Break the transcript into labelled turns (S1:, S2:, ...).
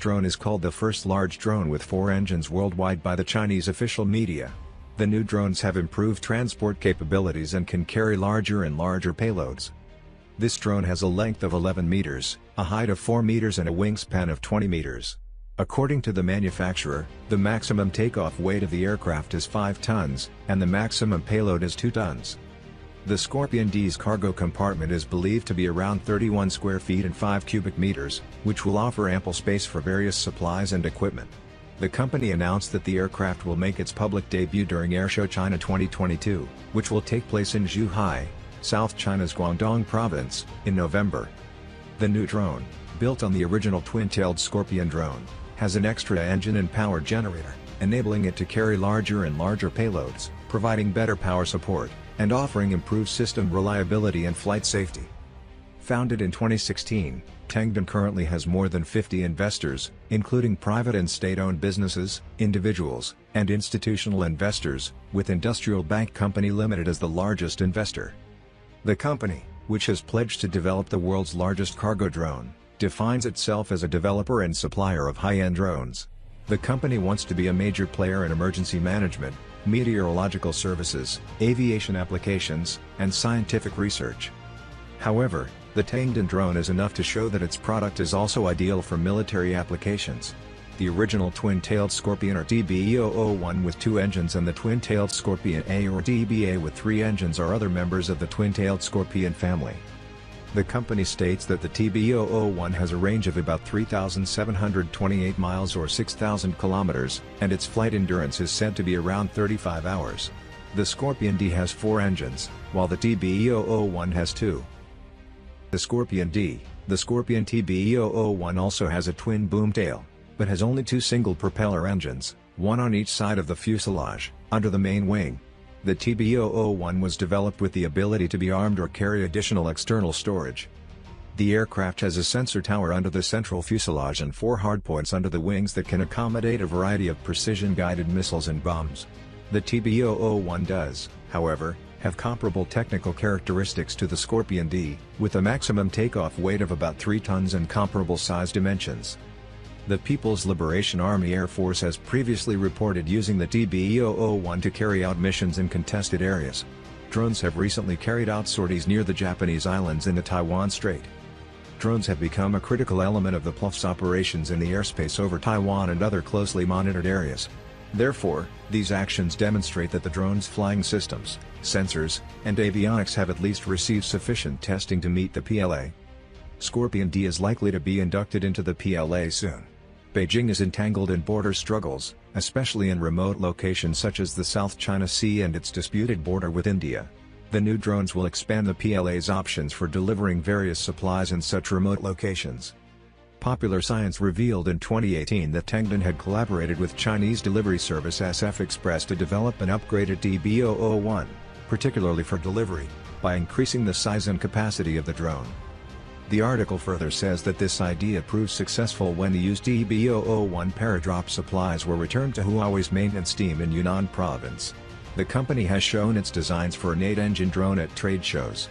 S1: drone is called the first large drone with 4 engines worldwide by the Chinese official media. The new drones have improved transport capabilities and can carry larger and larger payloads. This drone has a length of 11 meters, a height of 4 meters and a wingspan of 20 meters. According to the manufacturer, the maximum takeoff weight of the aircraft is 5 tons, and the maximum payload is 2 tons. The Scorpion D's cargo compartment is believed to be around 31 square feet and 5 cubic meters, which will offer ample space for various supplies and equipment. The company announced that the aircraft will make its public debut during Airshow China 2022, which will take place in Zhuhai, South China's Guangdong province, in November. The new drone, built on the original twin-tailed Scorpion drone, has an extra engine and power generator, enabling it to carry larger and larger payloads, providing better power support, and offering improved system reliability and flight safety. Founded in 2016, Tengdon currently has more than 50 investors, including private and state-owned businesses, individuals, and institutional investors, with Industrial Bank Company Limited as the largest investor. The company, which has pledged to develop the world's largest cargo drone, defines itself as a developer and supplier of high-end drones. The company wants to be a major player in emergency management, meteorological services, aviation applications, and scientific research. However, the Tengdon drone is enough to show that its product is also ideal for military applications. The original twin-tailed Scorpion or TB001 with 2 engines and the twin-tailed Scorpion A or DBA with 3 engines are other members of the twin-tailed Scorpion family. The company states that the TB001 has a range of about 3,728 miles or 6,000 kilometers, and its flight endurance is said to be around 35 hours. The Scorpion D has 4 engines, while the TB001 has 2. The Scorpion TB001 also has a twin boom tail, but has only 2 single propeller engines, one on each side of the fuselage, under the main wing. The TB001 was developed with the ability to be armed or carry additional external storage. The aircraft has a sensor tower under the central fuselage and 4 hardpoints under the wings that can accommodate a variety of precision-guided missiles and bombs. The TB001 does, however, have comparable technical characteristics to the Scorpion D, with a maximum takeoff weight of about 3 tons and comparable size dimensions. The People's Liberation Army Air Force has previously reported using the TB001 to carry out missions in contested areas. Drones have recently carried out sorties near the Japanese islands in the Taiwan Strait. Drones have become a critical element of the PLUF's operations in the airspace over Taiwan and other closely monitored areas. Therefore, these actions demonstrate that the drone's flying systems, sensors, and avionics have at least received sufficient testing to meet the PLA. Scorpion D is likely to be inducted into the PLA soon. Beijing is entangled in border struggles, especially in remote locations such as the South China Sea and its disputed border with India. The new drones will expand the PLA's options for delivering various supplies in such remote locations. Popular Science revealed in 2018 that Tengdon had collaborated with Chinese delivery service SF Express to develop an upgraded TB001, particularly for delivery, by increasing the size and capacity of the drone. The article further says that this idea proved successful when the used TB001 paradrop supplies were returned to Huawei's maintenance team in Yunnan province. The company has shown its designs for an 8-engine drone at trade shows.